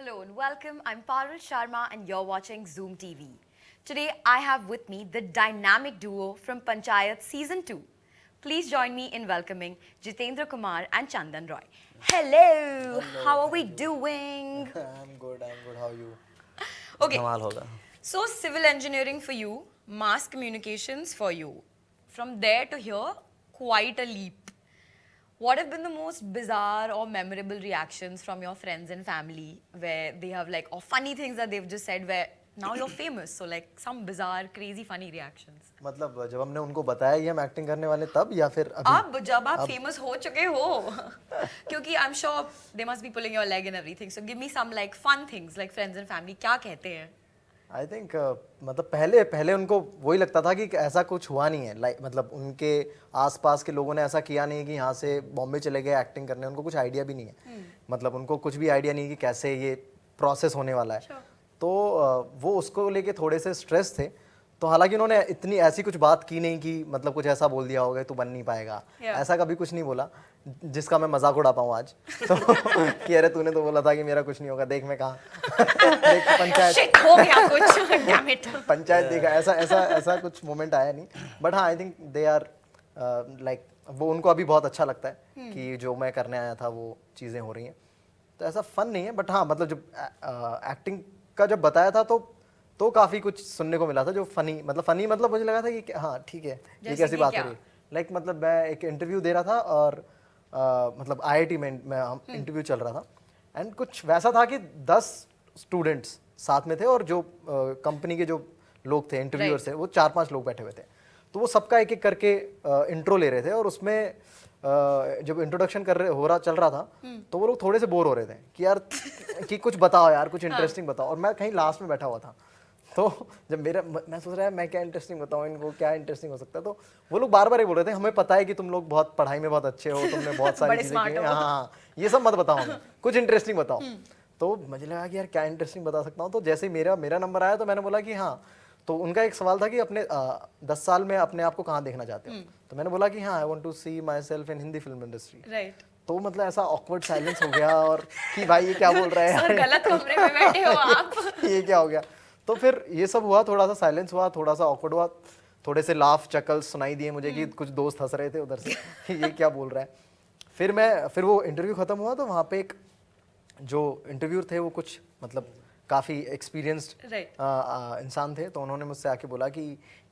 Hello and welcome. I'm Parul Sharma and you're watching Zoom TV. Today I have with me the dynamic duo from Panchayat Season 2. Please join me in welcoming Jitendra Kumar and Chandan Roy. Hello! How are we doing? I'm good. How are you? Okay, धमाल होगा. so civil engineering for you, mass communications for you. From there to here, quite a leap. What have been the most bizarre or memorable reactions from your friends and family where they have like, or funny things that they've just said where now you're famous? So like some bizarre, crazy, funny reactions. मतलब जब हमने उनको बताया कि हम acting करने वाले तब या फिर अभी? अब जब आप famous हो चुके हो क्योंकि I'm sure they must be pulling your leg and everything. So give me some like fun things like friends and family. क्या कहते हैं? आई थिंक मतलब पहले उनको वही लगता था कि ऐसा कुछ हुआ नहीं है. लाइक मतलब उनके आसपास के लोगों ने ऐसा किया नहीं कि यहाँ से बॉम्बे चले गए एक्टिंग करने. उनको कुछ आइडिया भी नहीं है. मतलब उनको कुछ भी आइडिया नहीं कि कैसे ये प्रोसेस होने वाला है. तो वो उसको लेके थोड़े से स्ट्रेस थे. तो हालांकि उन्होंने इतनी ऐसी कुछ बात की नहीं कि मतलब कुछ ऐसा बोल दिया होगा तू बन नहीं पाएगा. ऐसा कभी कुछ नहीं बोला जिसका मैं मजाक उड़ा पाऊँ आज. तो कि अरे तूने तो बोला था कि मेरा कुछ नहीं होगा, देख मैं कहाँ. देख पंचायत Shit, हो गया कुछ. Damn it. पंचायत देखा. ऐसा कुछ मोमेंट आया नहीं. बट हाँ, I think they are like वो उनको अभी बहुत अच्छा लगता है कि जो मैं करने आया था वो चीज़ें हो रही हैं. तो ऐसा फन नहीं है. बट हाँ मतलब जब एक्टिंग का जब बताया था तो काफ़ी कुछ सुनने को मिला था जो फनी मतलब मुझे लगा था कि हाँ ठीक है ये कैसी बात हो रही है. लाइक मतलब मैं एक इंटरव्यू दे रहा था और मतलब IIT में इंटरव्यू चल रहा था. एंड कुछ वैसा था कि 10 स्टूडेंट्स साथ में थे और जो कंपनी के जो लोग थे इंटरव्यूअर्स थे वो 4-5 लोग बैठे हुए थे. तो वो सबका एक एक करके इंट्रो ले रहे थे और उसमें जब इंट्रोडक्शन चल रहा था तो वो लोग थोड़े से बोर हो रहे थे कि यार कि कुछ बताओ यार, कुछ इंटरेस्टिंग बताओ. और मैं कहीं लास्ट में बैठा हुआ था. तो जब मैं सोच रहा है मैं क्या इंटरेस्टिंग बताऊं इनको, क्या इंटरेस्टिंग हो सकता है. तो वो लोग बार बार ये बोल रहे थे हमें पता है कि तुम लोग बहुत पढ़ाई में बहुत अच्छे हो, तुमने बहुत सारी चीजें की हैं. हाँ, ये सब मत बताओ हमें, कुछ इंटरेस्टिंग बताओ. तो मुझे लगा कि यार क्या इंटरेस्टिंग बता सकता हूँ. तो जैसे ही मेरा नंबर आया तो मैंने बोला कि हाँ. तो उनका एक सवाल था कि अपने 10 साल में अपने आप को कहाँ देखना चाहते हो. तो मैंने बोला कि हाँ I want to see myself in Hindi film industry. Right. तो मतलब ऐसा ऑकवर्ड साइलेंस हो गया और कि भाई ये क्या बोल रहा है. सर गलत कमरे में बैठे हो आप. ये क्या हो गया. तो फिर ये सब हुआ, थोड़ा सा साइलेंस हुआ, थोड़ा सा ऑकवर्ड हुआ, थोड़े से लाफ चकल्स सुनाई दिए मुझे कि कुछ दोस्त हंस रहे थे उधर से ये क्या बोल रहा है. फिर वो इंटरव्यू खत्म हुआ तो वहाँ पे एक जो इंटरव्यूअर थे वो कुछ मतलब काफ़ी एक्सपीरियंस्ड इंसान थे. तो उन्होंने मुझसे आके बोला कि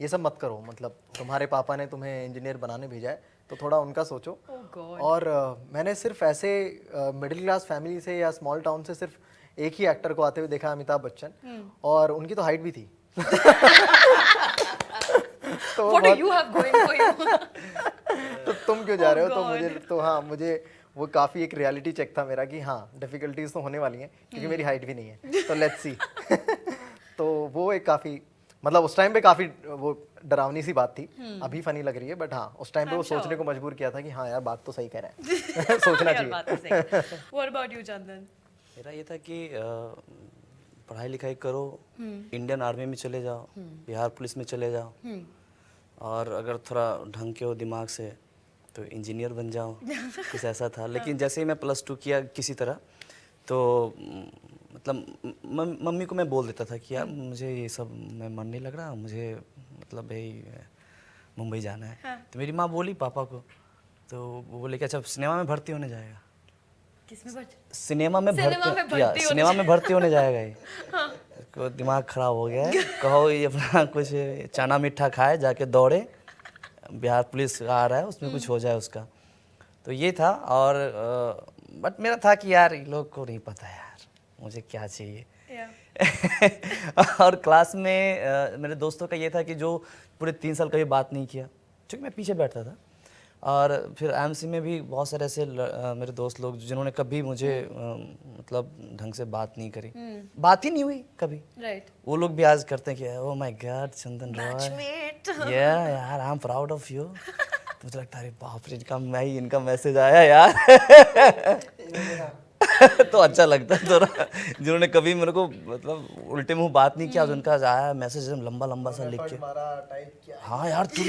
ये सब मत करो, मतलब तुम्हारे पापा ने तुम्हें इंजीनियर बनाने भेजा है तो थोड़ा उनका सोचो. और मैंने सिर्फ ऐसे मिडिल क्लास फैमिली से या स्मॉल टाउन से सिर्फ एक ही एक्टर को आते हुए देखा, अमिताभ बच्चन. और उनकी तो हाइट भी थी. तो What do you have going for you? तो तुम क्यों जा रहे हो. तो मुझे वो काफ़ी एक रियलिटी चेक था मेरा कि हाँ डिफ़िकल्टीज तो होने वाली हैं क्योंकि मेरी हाइट भी नहीं है. तो लेट्स सी. तो वो एक काफ़ी मतलब उस टाइम पे काफ़ी वो डरावनी सी बात थी. अभी फनी लग रही है बट हाँ उस टाइम पे वो सोचने को मजबूर किया था कि हाँ यार बात तो सही कह रहे हैं. सोचना चाहिए. What about you, Chandan? मेरा ये था कि पढ़ाई लिखाई करो, इंडियन आर्मी में चले जाओ, बिहार पुलिस में चले जाओ, और अगर थोड़ा ढंग के हो दिमाग से तो इंजीनियर बन जाओ. कुछ ऐसा था. लेकिन जैसे ही मैं +2 किया किसी तरह तो मतलब मम्मी को मैं बोल देता था कि यार मुझे ये सब में मन नहीं लग रहा, मुझे मतलब भाई मुंबई जाना है. तो मेरी माँ बोली पापा को, तो वो बोले कि अच्छा सिनेमा में भर्ती होने जाएगा. सिनेमा में भर्ती होने जाएगा ये. को दिमाग खराब हो गया है. कहो ये अपना कुछ चना मीठा खाए, जाके दौड़े, बिहार पुलिस आ रहा है उसमें कुछ हो जाए उसका. तो ये था. और बट मेरा था कि यार इन लोग को नहीं पता यार मुझे क्या चाहिए. और क्लास में मेरे दोस्तों का ये था कि जो पूरे 3 साल कभी बात नहीं किया, क्योंकि मैं पीछे बैठता था. और फिर IMC में भी बहुत सारे ऐसे मेरे दोस्त लोग जिन्होंने कभी मुझे मतलब ढंग से बात नहीं करी, बात ही नहीं हुई कभी. वो लोग भी आज करते हैं कि ओह माय गॉड चंदन रॉय, यार I am proud of you. मुझे लगता है बाप रे इनका मैसेज आया यार. तो अच्छा लगता है थोड़ा. जिन्होंने कभी मेरे को मतलब उल्टे मुंह बात नहीं किया, उनका आया मैसेज लंबा सा लिख के. हाँ यार तू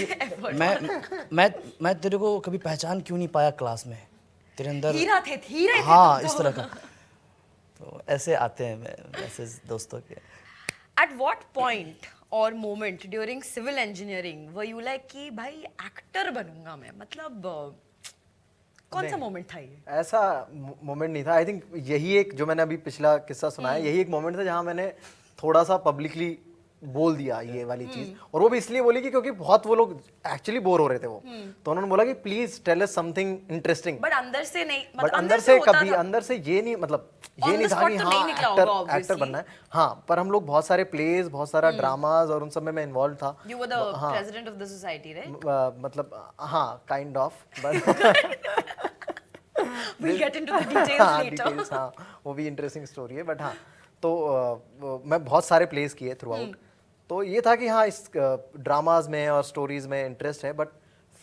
मैं तेरे को कभी पहचान क्यों नहीं पाया क्लास में, तेरे अंदर हीरा थे हाँ इस तरह का. तो ऐसे आते हैं मैसेज दोस्तों के। At what point or moment during civil engineering were you like कि भाई एक्टर बनूंगा मैं, मतलब कौन सा मोमेंट था ये? ऐसा मोमेंट नहीं था। आई थिंक यही एक, जो मैंने अभी पिछला किस्सा सुनाया, यही एक मोमेंट था जहाँ मैंने थोड़ा सा पब्लिकली बोल दिया ये वाली चीज। और वो भी इसलिए बोली कि क्योंकि बहुत वो लोग एक्चुअली बोर हो रहे थे वो, तो उन्होंने बोला कि please tell us something interesting. But अंदर से नहीं, बट अंदर से कभी, अंदर से ये नहीं, मतलब ये On नहीं the था spot कि तो हाँ नहीं निकला होगा, एक्टर obviously. बनना है। हाँ, पर हम लोग बहुत सारे प्लेज, बहुत सारा ड्रामाज और उन सब में मैं इन्वॉल्व था। You were the president of the society, right? मतलब हाँ, kind of, but We'll get into the details हाँ, later. डिटेल्स, हाँ, वो भी इंटरेस्टिंग स्टोरी है। बट हाँ, तो मैं बहुत सारे प्लेस किए थ्रू आउट। तो ये था कि हाँ, इस ड्रामाज में और स्टोरीज में इंटरेस्ट है, बट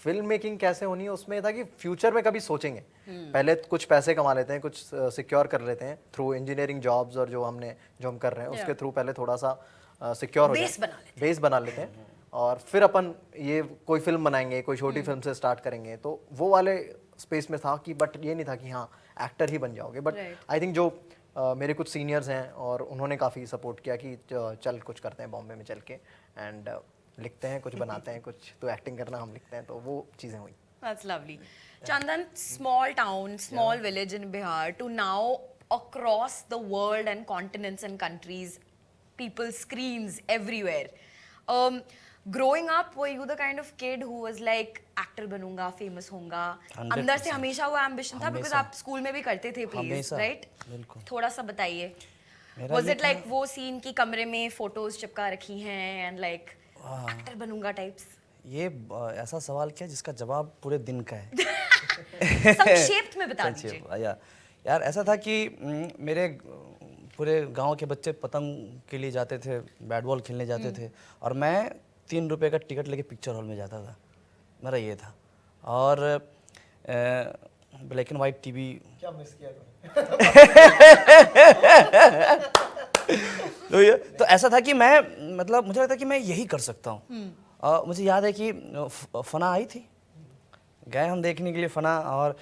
फिल्म मेकिंग कैसे होनी है उसमें था कि फ्यूचर में कभी सोचेंगे। पहले कुछ पैसे कमा लेते हैं, कुछ सिक्योर कर लेते हैं थ्रू इंजीनियरिंग जॉब्स, और जो हम कर रहे हैं उसके थ्रू पहले थोड़ा सा सिक्योर हो Base जाए, बना लेते बेस बना लेते हैं, और फिर अपन ये कोई फिल्म बनाएंगे, कोई छोटी फिल्म से स्टार्ट करेंगे। तो वो वाले स्पेस में था कि, बट ये नहीं था कि हाँ एक्टर ही बन जाओगे। But Right. आई थिंक जो मेरे कुछ सीनियर्स हैं और उन्होंने काफ़ी सपोर्ट किया कि चल कुछ करते हैं बॉम्बे में चल के, एंड लिखते हैं कुछ, बनाते हैं कुछ, तो एक्टिंग करना हम लिखते हैं, तो वो चीज़ें हुई। That's lovely. Chandan, small town, small village in Bihar to now across the world and continents and countries, people's screens everywhere. Growing up, were you the kind of kid who was like actor बनूंगा, famous होऊंगा? 100%. अंदर से हमेशा वो ambition था, because हमेशा। आप school में भी करते थे plays, हमेशा, right? बिल्कुल। थोड़ा सा बताइए। मेरा Was ये it like वो scene की कमरे में photos चिपका रखी हैं and like actor बनूंगा types? ये ऐसा सवाल क्या जिसका जवाब पूरे दिन का है। संक्षेप में बता दीजिए। यार ऐसा था कि मेरे पूरे गांव के बच्चे पतंग के लिए जाते थे, बैट बॉल खेलने जाते थे, और मैं 3 रुपए का टिकट लेके पिक्चर हॉल में जाता था। मेरा ये था। और ब्लैक एंड वाइट टीवी क्या मिस किया तो ऐसा था कि मैं, मतलब मुझे लगता कि मैं यही कर सकता हूँ। मुझे याद है कि फना आई थी, गए हम देखने के लिए फना, और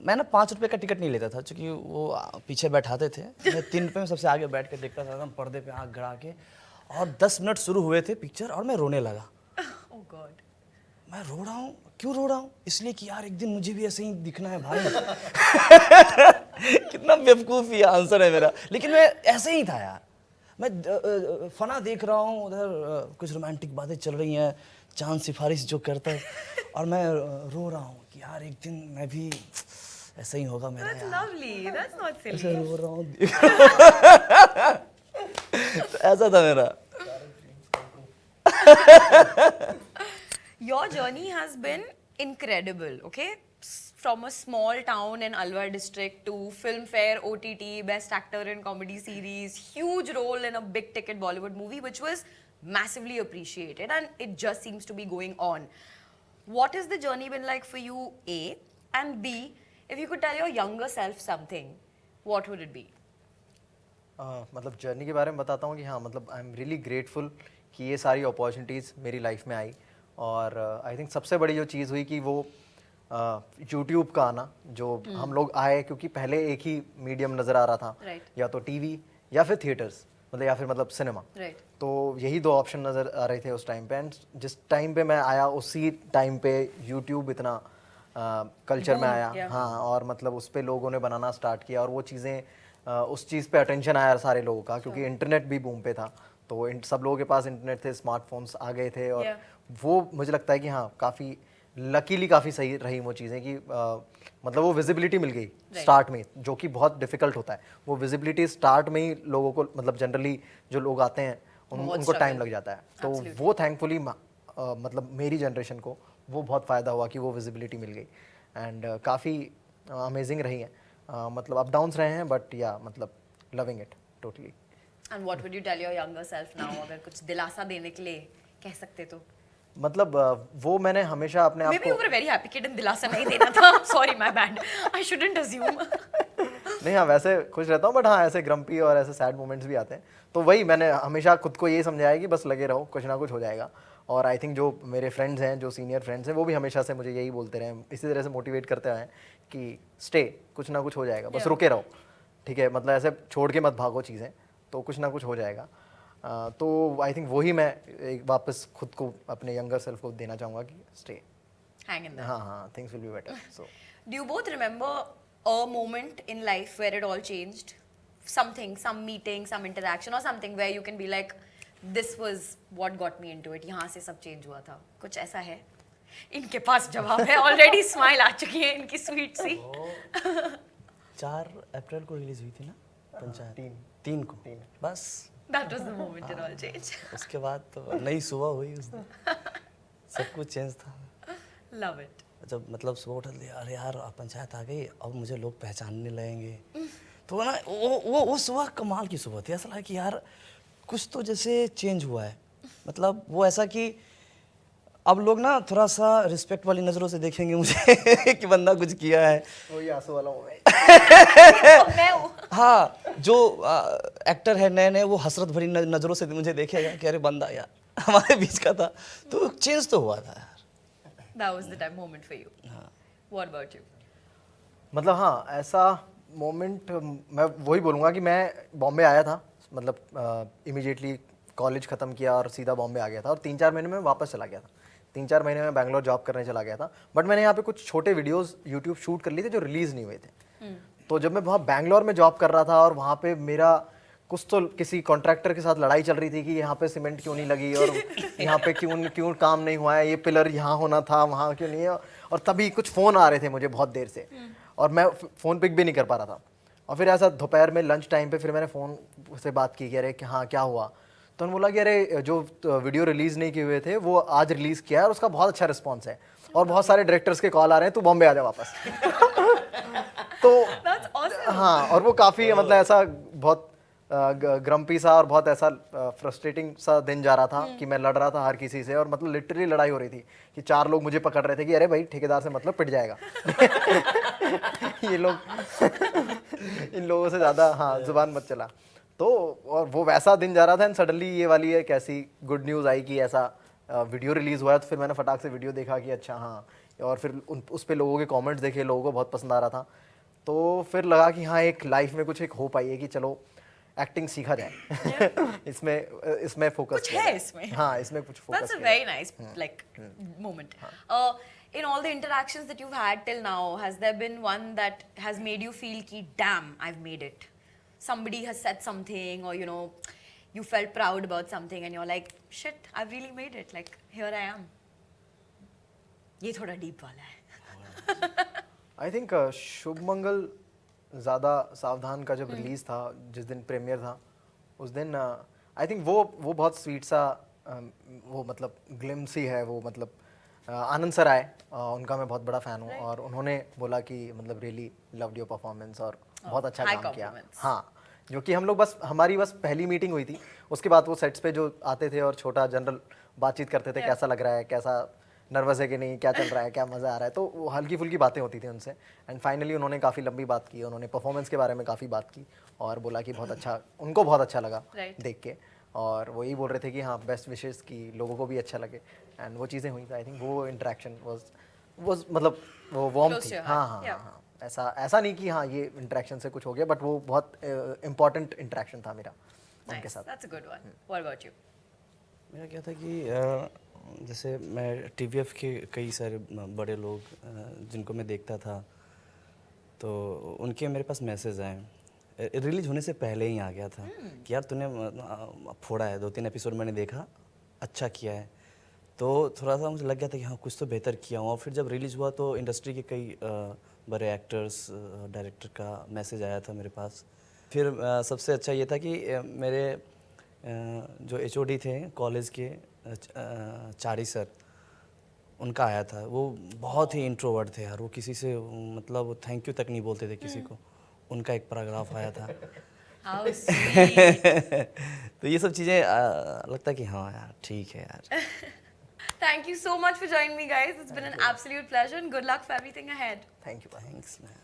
मैं ना 5 रुपए का टिकट नहीं लेता था, क्योंकि वो पीछे बैठाते थे। मैं 3 रुपए में सबसे आगे बैठ के देखता था, एकदम पर्दे पे आँख गड़ा के। और 10 मिनट शुरू हुए थे पिक्चर, और मैं रोने लगा। Oh God. मैं रो रहा हूँ, क्यों रो रहा हूँ? इसलिए कि यार एक दिन मुझे भी ऐसे ही दिखना है भाई। कितना बेवकूफ़ी आंसर है मेरा, लेकिन मैं ऐसे ही था यार। मैं फना देख रहा हूँ, उधर कुछ रोमांटिक बातें चल रही हैं, चांद सिफारिश जो करता है, और मैं रो रहा हूँ कि यार एक दिन मैं भी ऐसा ही होगा मेरा That's यार। lovely. That's not silly. ऐसे रो रहा हूँ। तो ऐसा था मेरा। Your journey has been incredible, okay? From a small town in Alwar district to Filmfare, OTT, Best Actor in Comedy Series, huge role in a big ticket Bollywood movie, which was massively appreciated, and it just seems to be going on. What has the journey been like for you, A? And B, if you could tell your younger self something, what would it be? मतलब journey के बारे में बताता हूँ कि हाँ, मतलब I am really grateful कि ये सारी अपॉर्चुनिटीज़ मेरी लाइफ में आई। और आई थिंक सबसे बड़ी जो चीज़ हुई कि वो यूट्यूब का आना, जो हम लोग आए, क्योंकि पहले एक ही मीडियम नज़र आ रहा था, Right. या तो टीवी या फिर थिएटर्स, मतलब या फिर मतलब सिनेमा। Right. तो यही 2 ऑप्शन नज़र आ रहे थे उस टाइम पे। एंड जिस टाइम पे मैं आया, उसी टाइम पे यूट्यूब इतना कल्चर में आया। yeah. हाँ, और मतलब उस पर लोगों ने बनाना स्टार्ट किया, और वो चीज़ें उस चीज़ पे अटेंशन आया सारे लोगों का, क्योंकि इंटरनेट भी बूम पे था। तो सब लोगों के पास इंटरनेट थे, स्मार्टफोन्स आ गए थे, और वो मुझे लगता है कि हाँ, काफ़ी लकीली काफ़ी सही रही वो चीज़ें कि मतलब वो विजिबिलिटी मिल गई स्टार्ट में, जो कि बहुत डिफिकल्ट होता है। वो विजिबिलिटी स्टार्ट में ही लोगों को, मतलब जनरली जो लोग आते हैं उनको टाइम लग जाता है। तो वो थैंकफुली मतलब मेरी जनरेशन को वो बहुत फ़ायदा हुआ कि वो विजिबिलिटी मिल गई, एंड काफ़ी अमेजिंग रही है। मतलब अप डाउन्स रहे हैं, बट या मतलब loving it totally. And what would you tell your younger self now? अगर कुछ दिलासा देने के लिए कह सकते तो? मतलब वो मैंने हमेशा अपने आप Maybe you were a very happy kid and दिलासा नहीं देना था. Sorry, my bad. I shouldn't assume. नहीं, हाँ वैसे खुश रहता हूँ, बट हाँ ऐसे ग्रम्पी और ऐसे सैड मोमेंट्स भी आते हैं। तो वही मैंने हमेशा खुद को ये समझाया कि बस लगे रहो, कुछ ना कुछ हो जाएगा। और आई थिंक जो मेरे फ्रेंड्स हैं, जो सीनियर फ्रेंड्स हैं, वो भी हमेशा से मुझे यही बोलते रहे, इसी तरह से मोटिवेट करते आए हैं कि स्टे, कुछ ना कुछ हो जाएगा, बस रुके रहो। ठीक है, मतलब ऐसे छोड़ के मत भागो चीज़ें, तो कुछ ना कुछ हो जाएगा। तो आई थिंक वही मैं एक वापस खुद को अपने यंगर सेल्फ को देना चाहूँगा कि स्टे, Hang in there. हाँ हाँ, things will be better. So Do you both remember a moment in life where it all changed? Something, some meeting, some interaction or something where you can be like, this was what got me into it. यहाँ से सब change हुआ था. कुछ ऐसा है? इनके पास जवाब है. Already smile आ चुकी है इनकी sweet सी. 4 अप्रैल को रिलीज हुई थी ना पंचायत? 3 को बस। That was the moment it all changed. उसके बाद तो नई सुबह हुई उस दिन, सब कुछ चेंज था। Love it. जब मतलब सुबह उठा लिया, अरे यार अब पंचायत आ गई, अब मुझे लोग पहचानने लगेंगे, तो ना वो सुबह कमाल की सुबह थी। ऐसा लगा कि यार कुछ तो जैसे चेंज हुआ है, मतलब वो ऐसा कि अब लोग ना थोड़ा सा रिस्पेक्ट वाली नज़रों से देखेंगे मुझे कि बंदा कुछ किया है। वही आंसू वाला मोमेंट। मैं हूँ. हाँ, जो एक्टर है नए नए, वो हसरत भरी नज़रों से मुझे देखेगा कि अरे बंदा यार हमारे बीच का था, तो चेंज तो हुआ था यार। That was the time moment for you. What about you? मतलब हाँ, ऐसा मोमेंट मैं वही बोलूँगा कि मैं बॉम्बे आया था, मतलब इमीडिएटली कॉलेज ख़त्म किया और सीधा बॉम्बे आ गया था, और 3-4 महीने में वापस चला गया था। 3-4 महीने में बैंगलोर जॉब करने चला गया था, बट मैंने यहाँ पे कुछ छोटे वीडियोस यूट्यूब शूट कर लिए थे जो रिलीज़ नहीं हुए थे। तो जब मैं वहाँ बैंगलोर में जॉब कर रहा था और वहाँ पे मेरा कुछ तो किसी कॉन्ट्रैक्टर के साथ लड़ाई चल रही थी कि यहाँ पे सीमेंट क्यों नहीं लगी और यहाँ पे क्यों काम नहीं हुआ है, ये पिलर यहाँ होना था, वहाँ क्यों नहीं है, और तभी कुछ फ़ोन आ रहे थे मुझे बहुत देर से, और मैं फ़ोन पिक भी नहीं कर पा रहा था। और फिर ऐसा दोपहर में लंच टाइम पे फिर मैंने फ़ोन से बात की कि अरे कि हाँ क्या हुआ, तो उन्होंने बोला कि अरे जो वीडियो रिलीज़ नहीं किए हुए थे वो आज रिलीज़ किया है और उसका बहुत अच्छा रिस्पॉन्स है, और बहुत सारे डायरेक्टर्स के कॉल आ रहे हैं, तू बॉम्बे आ जा वापस। तो That's awesome. हाँ, और वो काफ़ी मतलब ऐसा बहुत ग्रम्पी सा और बहुत ऐसा फ्रस्ट्रेटिंग सा दिन जा रहा था कि मैं लड़ रहा था हर किसी से, और मतलब लिटरली लड़ाई हो रही थी कि 4 लोग मुझे पकड़ रहे थे कि अरे भाई ठेकेदार से मतलब पिट जाएगा। ये लोग इन लोगों से ज़्यादा हाँ जुबान मत चला। तो और वो वैसा दिन जा रहा था, एंड सडनली ये वाली एक ऐसी गुड न्यूज़ आई कि ऐसा वीडियो रिलीज़ हुआ है। तो फिर मैंने फटाक से वीडियो देखा कि अच्छा हाँ, और फिर उस पर लोगों के कॉमेंट्स देखे, लोगों को बहुत पसंद आ रहा था। तो फिर लगा कि हाँ एक लाइफ में कुछ एक होप आई है कि चलो एक्टिंग सीखा जाए। इसमें फोकस कुछ है इसमें। हाँ, इसमें कुछ focus. That's a very nice like moment. In all the interactions that you've had till now, has there been one that has made you feel ki damn, I've made it? Somebody has said something, or you know, you felt proud about something and you're like, shit, I've really made it. Like here I am. ये थोड़ा deep वाला है. I think शुभ मंगल ज़्यादा सावधान का जब release था, जिस दिन प्रीमियर था, उस दिन आई थिंक वो बहुत स्वीट सा वो मतलब ग्लिम्स ही है वो, मतलब आनंद सर आए, उनका मैं बहुत बड़ा फ़ैन हूँ, और उन्होंने बोला कि मतलब रियली लव्ड योर परफॉर्मेंस और बहुत अच्छा काम किया। हाँ, जो कि हम लोग हमारी बस पहली मीटिंग हुई थी, उसके बाद वो सेट्स पे जो आते थे और छोटा जनरल बातचीत करते थे, कैसा लग रहा है, कैसा नर्वस है कि नहीं, क्या चल रहा है, क्या मज़ा आ रहा है, तो वो हल्की फुल्की बातें होती थी उनसे। एंड फाइनली उन्होंने काफ़ी लंबी बात की, उन्होंने परफॉर्मेंस के बारे में काफ़ी बात की और बोला कि बहुत अच्छा, उनको बहुत अच्छा लगा देख के, और वो यही बोल रहे थे कि हाँ बेस्ट विशेस की लोगों को भी अच्छा लगे, एंड वो चीज़ें हुई थी। आई थिंक वो इंटरेक्शन वाज मतलब वो वार्म थी। हाँ हाँ हाँ, ऐसा नहीं कि हाँ ये इंटरेक्शन से कुछ हो गया, बट वो बहुत इम्पॉर्टेंट इंटरेक्शन था मेरा उनके साथ। That's a good one. What about you? मेरा क्या था कि जैसे मैं TVF के कई सारे बड़े लोग जिनको मैं देखता था, तो उनके मेरे पास मैसेज आए, रिलीज होने से पहले ही आ गया था कि यार तूने फोड़ा है, 2-3 एपिसोड मैंने देखा, अच्छा किया है, तो थोड़ा सा मुझे लग गया था कि हाँ कुछ तो बेहतर किया हूँ। और फिर जब रिलीज़ हुआ तो इंडस्ट्री के कई बड़े एक्टर्स, डायरेक्टर का मैसेज आया था मेरे पास। फिर सबसे अच्छा ये था कि मेरे जो HOD थे कॉलेज के, चारी सर, उनका आया था। वो बहुत ही इंट्रोवर्ट थे यार, वो किसी से मतलब थैंक यू तक नहीं बोलते थे किसी को, उनका एक पैराग्राफ आया था। How sweet. तो ये सब चीज़ें लगता है कि हाँ यार ठीक है यार। Thank you so much for joining me, guys. It's been an absolute pleasure, and good luck for everything ahead. Thank you. Thanks man.